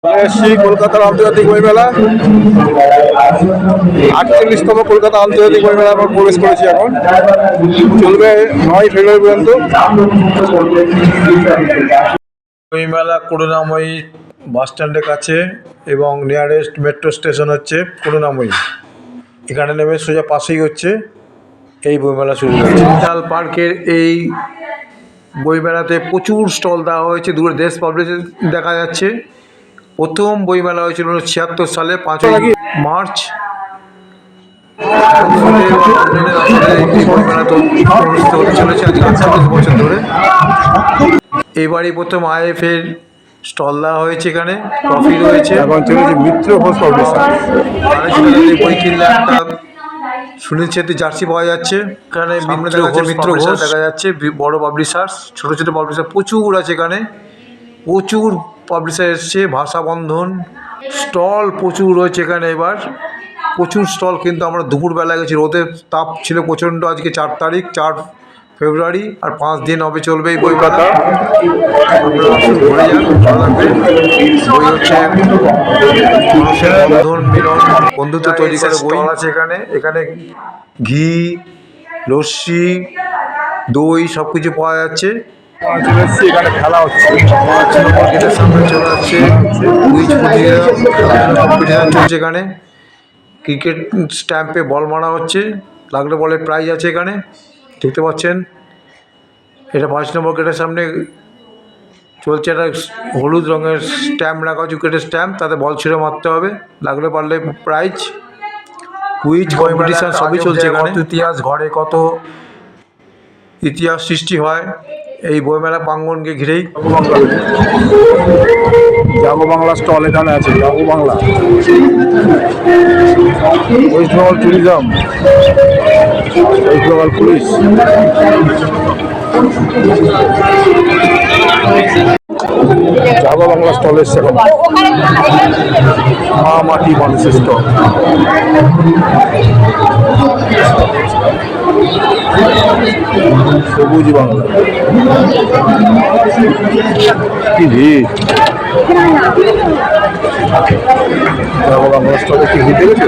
এসছি কলকাতার আন্তর্জাতিক বইমেলা 48তম কলকাতা আন্তর্জাতিক বইমেলা আমরা প্রবেশ করেছি। এখন চলবে 9 ফেব্রুয়ারি পর্যন্ত। বইমেলা করুণাময়ী বাস স্ট্যান্ডের কাছে এবং নিয়ারেস্ট মেট্রো স্টেশন হচ্ছে করুণাময়ী। এখানে নেমে সোজা পাশেই হচ্ছে এই বইমেলা শুরু হচ্ছে। সেন্ট্রাল পার্কের এই বইমেলাতে প্রচুর স্টল দেওয়া হয়েছে। দূরে দেশ পাবলিশার দেখা যাচ্ছে। প্রথম বইমেলা হয়েছিল 1976 সালে 5ই মার্চ। বইমেলা তো অনুষ্ঠিত হতে চলেছে আজ 48 বছর ধরে। এবারই প্রথম IF এর স্টল দেওয়া হয়েছে। এখানে কফি রয়েছে। এখন চলেছে মিত্র ঘোষ পাবলিশার। বই কিনলে একটা সুনীল ছেত্রী জার্সি পাওয়া যাচ্ছে। এখানে সামনে দেখা যাচ্ছে মিত্র ঘোষ দেখা যাচ্ছে, বড় পাবলিশার, ছোট ছোট পাবলিশার প্রচুর আছে। এখানে প্রচুর পাবলিশার এসছে। ভাষাবন্ধন স্টল প্রচুর রয়েছে এখানে। এবার প্রচুর স্টল, কিন্তু আমরা দুপুরবেলা গেছি, রোদের তাপ ছিল প্রচণ্ড। আজকে 4 তারিখ 4 ফেব্রুয়ারি, আর 5 দিন হবে চলবে এই বইমেলা। আপনারা আসুন, ঘুরে যান, ভালো লাগবে। বই হচ্ছে মানুষের বন্ধন, মিলন, বন্ধুত্ব তৈরি করে বই আছে এখানে। এখানে ঘি, লস্যি, দই সব কিছু পাওয়া যাচ্ছে। এখানে খেলা হচ্ছে, গেটের সামনে চলে যাচ্ছে কুইজ কম্পিটিশন চলছে এখানে। ক্রিকেট স্ট্যাম্পে বল মারা হচ্ছে, লাগলে বলের প্রাইজ আছে এখানে দেখতে পাচ্ছেন। এটা 5 নম্বর গেটের সামনে চলছে। একটা হলুদ রঙের স্ট্যাম্প রাখা হচ্ছে, ক্রিকেটের স্ট্যাম্প, তাতে বল ছুঁড়ে মারতে হবে, লাগলে পারলে প্রাইজ। কুইজ কম্পিটিশন সবই চলছে এখানে। ইতিহাস, ঘরে কত ইতিহাস সৃষ্টি হয় এই বইমেলা প্রাঙ্গণকে ঘিরেই। জাগো বাংলা স্টল এখানে আছে। Jago Bangla, West Bengal tourism, West Bengal police. Jago Bangla stall এসছে এখন। মা মাটি মানুষের স্টল। সবুজ বাংলা, কি ভিড়। জাগো বাংলা স্টলে কি ভিড় দেখেছো?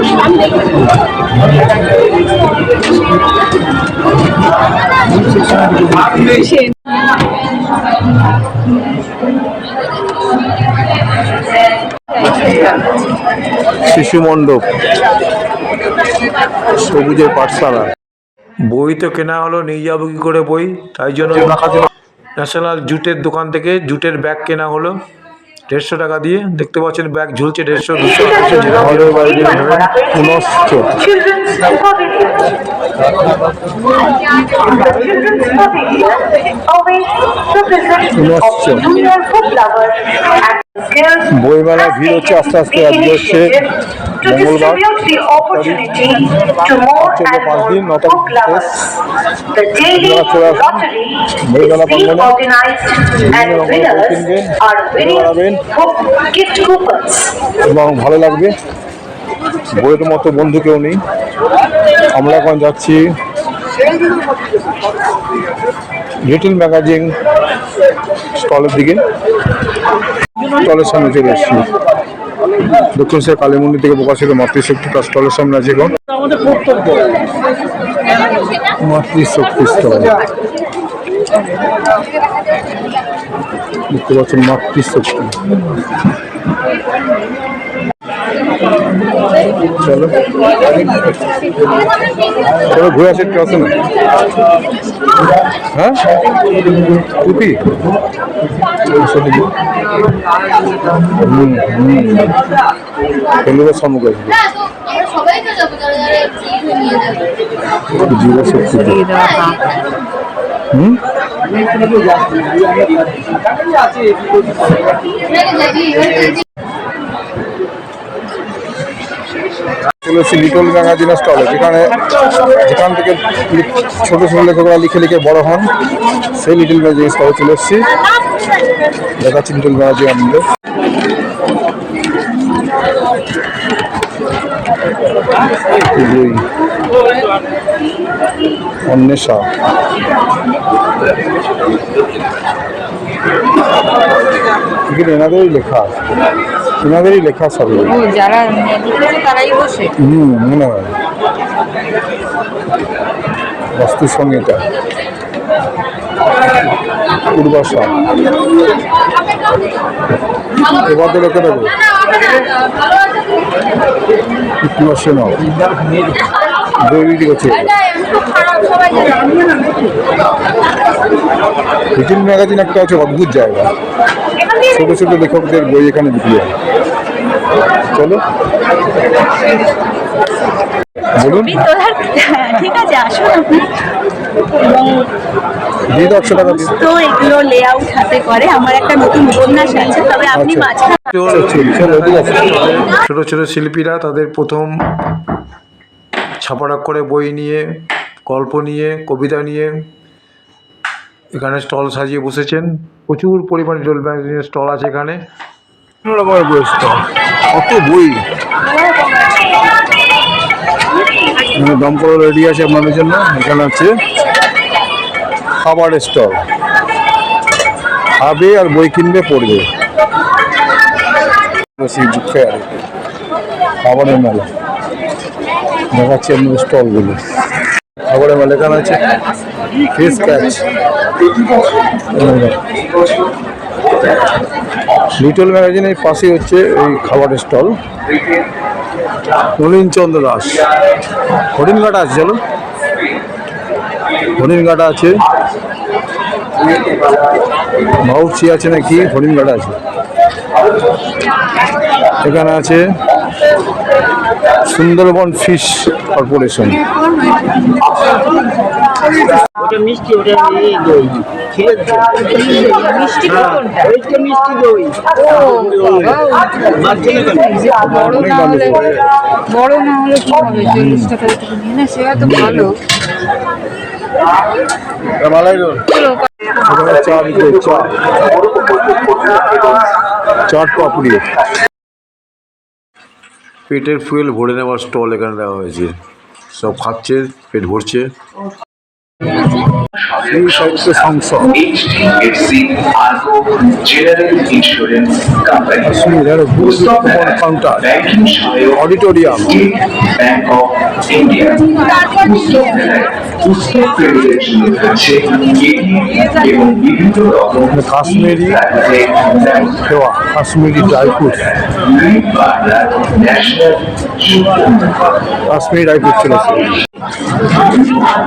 শিশু মণ্ডপ, সবুজের পাঠশালা। বই তো কেনা হলো, নিয়ে যাবো কি করে বই, তাই জন্য ন্যাশনাল জুটের দোকান থেকে জুটের ব্যাগ কেনা হলো 150 টাকা দিয়ে। দেখতে পাচ্ছেন ব্যাগ ঝুলছে 150, 200, 250। বইমেলা ভিড় হচ্ছে আস্তে আস্তে। আজকে হচ্ছে মঙ্গলবার, 5 দিন 9 তারিখ শেষ। চলে আসুন বইমেলা প্রাঙ্গণে, কিনবেন, এবং ভালো লাগবে। বইয়ের মতো বন্ধু কেউ নেই। আমরা এখন যাচ্ছি লিটল ম্যাগাজিন স্টলের দিকে। স্টলের সামনে চলে এসেছি। দক্ষিণ সাহেব কালী মন্দির থেকে প্রকাশিত মাতৃশক্তি তার স্টলের সামনে আছে এখন। মাতৃশক্তি স্টল দেখতে পাচ্ছেন। মাতৃশক্তি, চলো চলো ঘুরে আসে। একটু আসে না? হ্যাঁ, টুপি ফেলুদার সম্মুখে আসবে। চলেছি লিটল ম্যাগাজিনের স্টলে, যেখান থেকে ছোট ছোট লেখকরা লিখে লিখে বড় হন, সেই লিটল ম্যাগাজিন স্টলে চলে এসেছি। দেখাচ্ছি লিটল ম্যাগাজিন আমাদের। অন্বেষা, এনাদেরই লেখা। ওনাদেরই লেখা সবই। ও যারা লিখেছে তারাই বসে। মনে হয় বাস্তু সংহিতা, পূর্বাশা, এবার তো লেখা দেবো বই করছে। লিটিল ম্যাগাজিন একটা আছে অদ্ভুত জায়গা, ছোট ছোট লেখকদের বই এখানে বিক্রি হয়। চলো বলুন। ঠিক আছে, আসুন আপনি। এবং দিয়ে দাও 100 টাকা দিয়ে। তো এগুলো লেআউট হাতে করে। আমার একটা নতুন উপন্যাস আছে, তবে আপনি মাঝখানে ছোট ছোট শিল্পীরা তাদের প্রথম ছাপার করে বই নিয়ে, গল্প নিয়ে, কবিতা নিয়ে এখানে স্টল সাজিয়ে বসেছেন। প্রচুর পরিমাণে লিটল ম্যাগাজিনের স্টল আছে এখানে। কত বই দম করে রেডি আছে আপনাদের জন্য। এখানে আছে খাবারের স্টল, খাবে আর বই কিনবে পড়বে। খাবারের মেলা দেখাচ্ছি আপনাদের স্টলগুলো। খাবারের মেলা এখানে আছে ফিশ ক্যাচ। লিটল ম্যাগাজিনের পাশে হচ্ছে এই খাবারের স্টল। নলিন চন্দ্র দাস, হরিণঘাটা আছে, চলো হরিণঘাটা আছে, বাউচি আছে নাকি, হরিণঘাটা আছে। এখানে আছে সুন্দরবন ফিশ কর্পোরেশন। মিষ্টি দই মিষ্টি দই বড় না হলে কি হবে, 40 টাকা নিয়ে না, সেটা তো ভালো। চাট পাপড়ি। পেটের ফুয়েল ভরে নেওয়ার স্টল এখানে দেওয়া হয়েছে। সব খাচ্ছে, পেট ভরছে। সাহিত্য সংসদ, কাউন্টার, অডিটোরিয়াম, কাশ্মীরি দেওয়া, Kashmiri dry fruit, Kashmiri dry fruit চলেছে।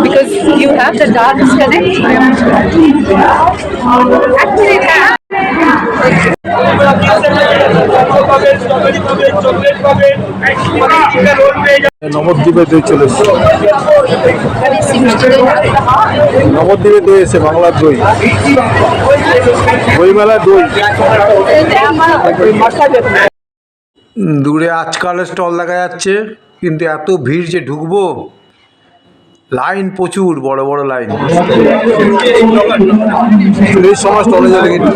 Because you have the dot disconnect. নবদ্বীপে দই চলেছে, নবদ্বীপে দই এসে বাংলার দই, বইমেলার দই। দূরে আজকালের স্টল দেখা যাচ্ছে, কিন্তু এত ভিড় যে ঢুকবো, লাইন প্রচুর, বড় বড় লাইন। এই সময় স্টলে যাবে কিন্তু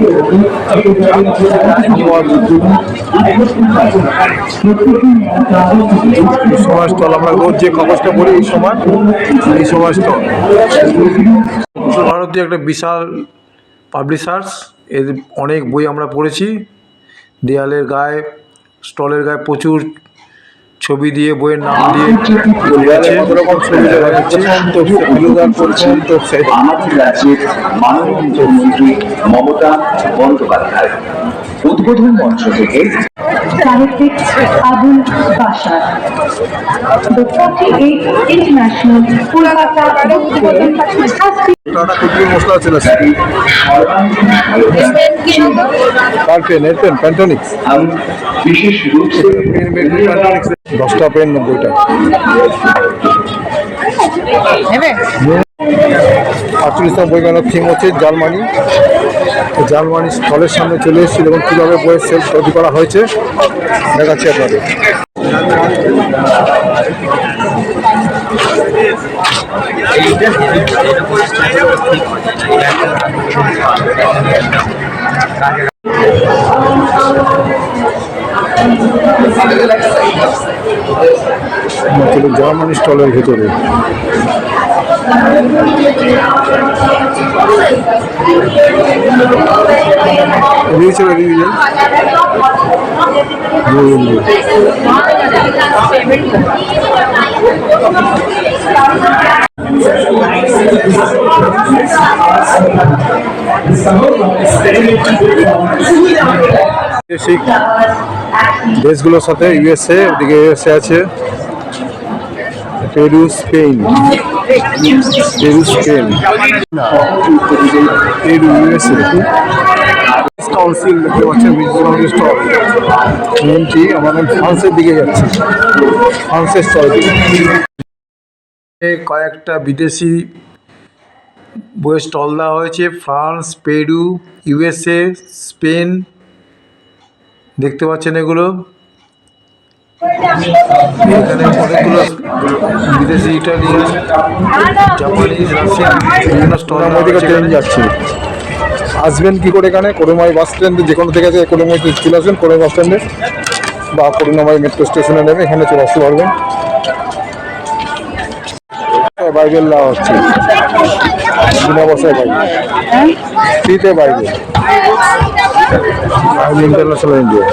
সময় স্টল, আমরা রোজ যে খবরটা পড়ি এই সময় স্টল। ভারতীয় একটা বিশাল পাবলিশার্স, এর অনেক বই আমরা পড়েছি। দেয়ালের গায়ে, স্টলের গায়ে প্রচুর ছবি দিয়ে, বইয়ের নাম দিয়ে আমাদের রাজ্যের মাননীয় মুখ্যমন্ত্রী মমতা বন্দ্যোপাধ্যায় উদ্বোধন মঞ্চ থেকে Abul Bashar, the 48th International Kolkata মশলা চলে আসছে। পেন প্যান্টনিক্স, বিশেষ রূপে 10টা পেন 90টা। 48তম বইমেলার থিম হচ্ছে জার্মানি। জার্মানি স্টলের সামনে চলে এসেছিল এবং কীভাবে বইয়ের সেলস তৈরি করা হয়েছে দেখাচ্ছি আপনাদের। জার্মানি স্টলের ভেতরে দেশগুলোর সাথে ইউএসএ, ওদিকে ইউএসএ আছে, Peru, Spain, Peru, USA. Council দেখতে পাচ্ছেন, স্টল মেনটি আমাদের ফ্রান্সের দিকে যাচ্ছে, ফ্রান্সের স্টল দিকে। কয়েকটা বিদেশি বইয়ের স্টল দেওয়া হয়েছে, ফ্রান্স, পেরু, ইউএসএ, স্পেন, দেখতে পাচ্ছেন এগুলো। এখানে অনেকগুলো বিদেশি, ইটালিয়ান, জাপানিজ, রাশিয়ান বিভিন্ন স্টল মধ্যে ট্রেন যাচ্ছে। আসবেন কি করে এখানে? করুণাময়ী বাস স্ট্যান্ডে, যে কোনো থেকে আছে করুণাময়ীতে চলে আসবেন, করুণাময়ী বাস স্ট্যান্ডে বা করুণাময়ী মেট্রো স্টেশনে নেবে, এখানে চলে আসতে পারবেন। বাইবেল দেওয়া হচ্ছে, বিনা বসায় বাইবেল, ফ্রিতে বাইবেল, ইন্টারন্যাশনাল ইন্ডিয়া।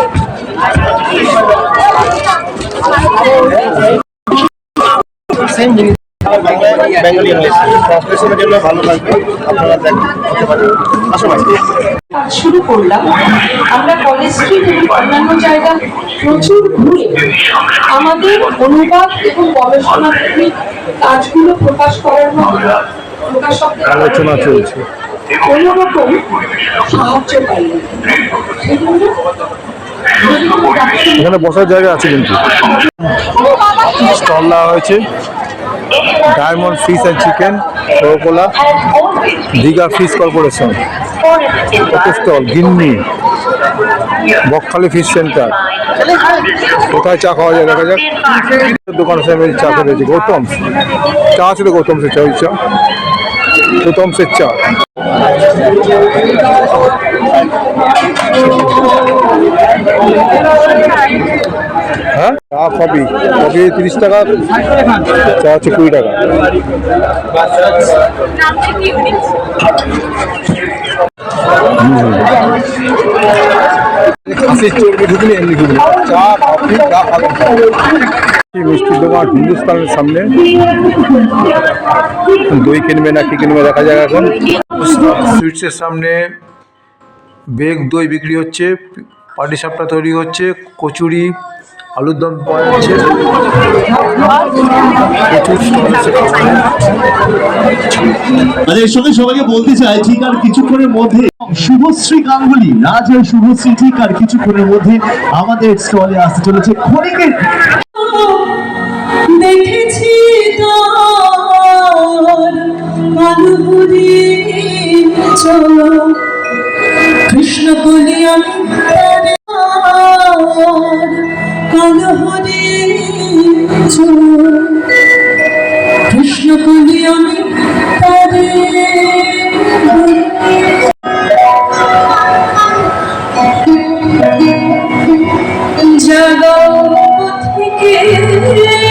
শুরু করলাম আমরা কলেজ স্ট্রিট এবং অন্যান্য জায়গা প্রচুর ঘুরে আমাদের অনুবাদ এবং গবেষণাত্মক কাজগুলো প্রকাশ করার মতো প্রকাশকদের আলোচনা চলছে। কোনো রকম সাহায্য পাইনি। এখানে বসার জায়গা আছে, কিন্তু স্টল দেওয়া হয়েছে। Diamond fish and chicken, cola, Digha fish corporation, stall, গিন্নি, বকখালি ফিশ সেন্টার। কোথায় চা খাওয়া যায় দেখা যাক। দোকানের সামনে চা খেয়েছে, গৌতম চা আছে তো, গৌতমসের চা, ওই চা, গৌতমসের চা। হ্যাঁ, চা কফি 30 টাকা, চা হচ্ছে 20 টাকা। খাসির চর্বি ঢুকলে এমনি ঢুকলে চা, কফি, চা খাবেন। মিষ্টির দোকান হিন্দুস্তানের সামনে, দই কিনবে না কি কিনবে দেখা যায় এখন। সুইটসের সামনে বেগ দই বিক্রি হচ্ছে, পাটিসাপটা তৈরি হচ্ছে, কচুরি, আলুর দম পাওয়া যাচ্ছে, প্রচুর স্টল আছে খাবারের। মানে এর সঙ্গে সবাইকে বলতে চাই, ঠিক আর কিছুক্ষণের মধ্যে শুভশ্রী গাঙ্গুলি, রাজের শুভশ্রী, ঠিক আর কিছুক্ষণের মধ্যে আমাদের স্টলে আসতে চলেছে ক্ষণিকের। দেখেছি কৃষ্ণ কলিয়ান কালহরে কৃষ্ণ কলিয়ান তারে জাগাও থেকে বসে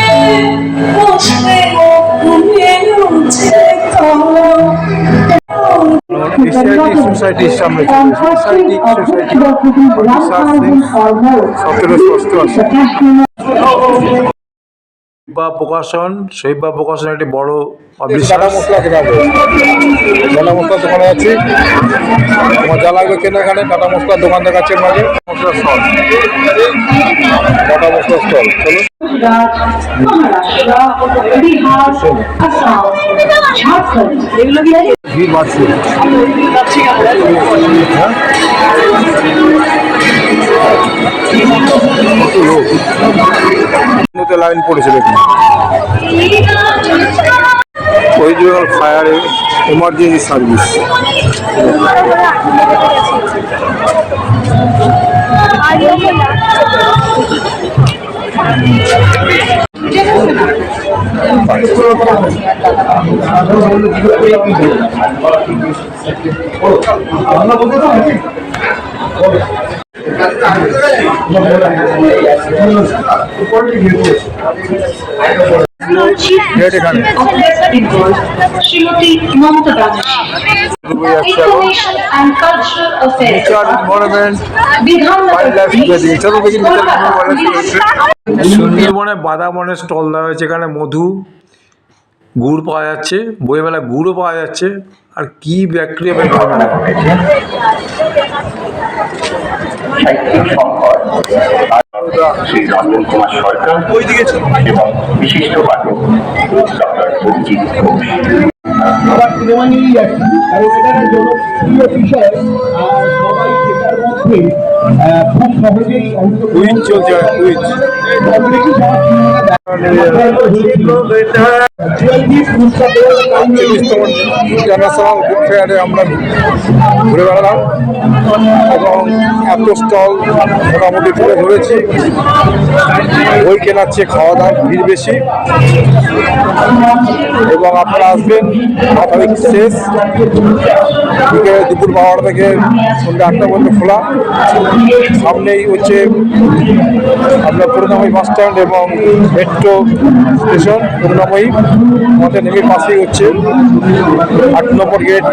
সোসাইটির সামনে, শৈবা প্রকাশন, শৈবা প্রকাশন একটি বড় পাবলিশার। টাটা মশলা কেনা হবে, টাটা মশলার দোকানে আছি, তোমার যা লাগবে কেনা এখানে টাটা মশলার দোকান দেখাচ্ছে মাঝে। মশলার স্টল, টাটা মশলার স্টল। চলো, ভিড় বাড়ছে। হ্যাঁ, কত লোক লাইন পড়েছে দেখুন। West Bengal fire emergency service. Get এখানে Shrimati Mamata Banerjee information and cultural affairs nature environment Bidhannagar wild life चलो देखिए সুন্দরবনে বাদামনের স্টল দেওয়া হয়েছে, এখানে মধু গুড় পাওয়া যাচ্ছে, বইমেলা গুড়ও পাওয়া যাচ্ছে। আর কি বিক্রি হবে বইমেলা, সাহিত্যিক সংকট শ্রী রঞ্জন কুমার সরকার এবং বিশিষ্ট পাঠক ডক্টর অভিজিৎ ঘোষ। আবার সিনেমা নিয়েই যাচ্ছি, কারণ এটা একটা জনপ্রিয় বিষয় আর সবাই এটার মধ্যে খুব সহজেই কুইজ চলছে, কুইজ ইন্টারন্যাশনাল বুক ফেয়ারে আমরা ঘুরে বেড়ালাম এবং এত স্টল মোটামুটি তুলে ধরেছি। বই কেনার চেয়ে খাওয়া দাওয়ার ভিড় বেশি এবং আপনারা আসবেন। 9 তারিখ শেষ, বিকেলে দুপুর 12টা থেকে সন্ধ্যা 8টা পর্যন্ত খোলা। সামনেই হচ্ছে আপনার করুণাময়ী বাস স্ট্যান্ড এবং মেট্রো স্টেশন করুণাময়ী, আমাদের নেমে পাশেই হচ্ছে 8 নম্বর গেট,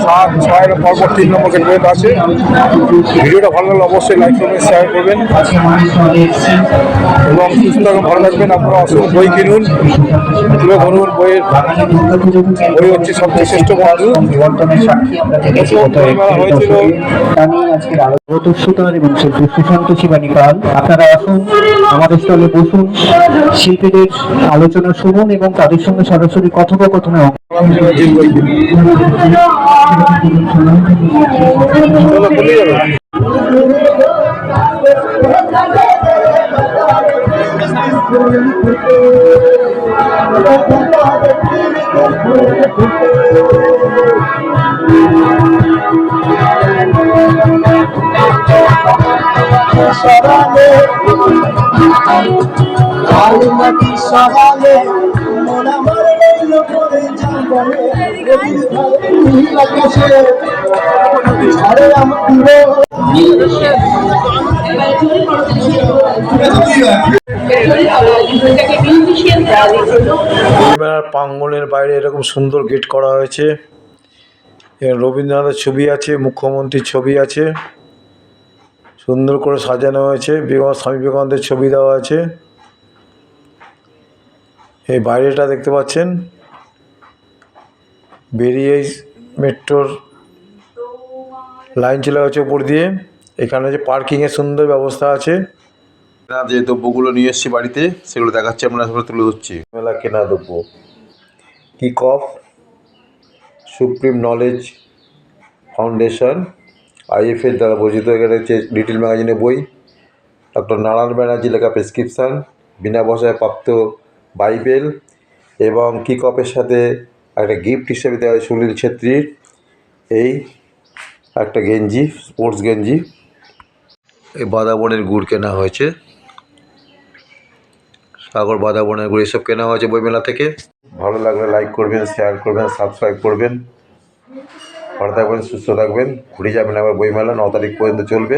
7, 6 পরপর 3 নম্বর গেট পর্যন্ত আছে। ভিডিওটা ভালো লাগলে অবশ্যই লাইক করবেন, শেয়ার করবেন এবং সুস্থ থাকুন, ভালো থাকবেন। আপনারা আসুন, বই কিনুন, তুলে ধরুন। বই হচ্ছে সবচেয়ে শ্রেষ্ঠ বন্ধু। হয়েছিল সুতার এবং শিল্পী সুশান্ত শিবানী পাল। আপনারা আসুন, আমাদের স্থলে বসুন, শিল্পীদের আলোচনা শুনুন এবং তাদের সঙ্গে সরাসরি কথোপকথনে চলো বলে যাবে। বইমেলার প্রাঙ্গণের বাইরে এরকম সুন্দর গেট করা হয়েছে। এখানে রবীন্দ্রনাথের ছবি আছে, মুখ্যমন্ত্রীর ছবি আছে, সুন্দর করে সাজানো হয়েছে। স্বামী বিবেকানন্দের ছবি দেওয়া আছে। এই বাইরেটা দেখতে পাচ্ছেন, বেরিয়ে মেট্রোর লাইন চলে গেছে উপর দিয়ে। এখানে যে পার্কিংয়ের সুন্দর ব্যবস্থা আছে। যে দ্রব্যগুলো নিয়ে এসেছি বাড়িতে সেগুলো দেখাচ্ছি, আপনারা সবাই তুলে ধরছি। মেলা কেনা দ্রব্য kick off, supreme knowledge foundation, IF-এর দ্বারা পরিচিত। এখানে হচ্ছে লিটল ম্যাগাজিনের বই, ডক্টর নারায়ণ ব্যানার্জি লেখা প্রেসক্রিপশান, বিনা পয়সায় প্রাপ্ত বাইবেল এবং কিক অফের সাথে একটা গিফট হিসেবে দেওয়া হয় সুনীল ছেত্রীর এই একটা গেঞ্জি, স্পোর্টস গেঞ্জি। এই বাদাবনের গুড় কেনা হয়েছে, সাগর বাদাবনের গুড় এসব কেনা হয়েছে বইমেলা থেকে। ভালো লাগলে লাইক করবেন, শেয়ার করবেন, সাবস্ক্রাইব করবেন। ভালো থাকবেন, সুস্থ থাকবেন। ঘুরে যাবেন আবার বইমেলা 9 তারিখ পর্যন্ত চলবে।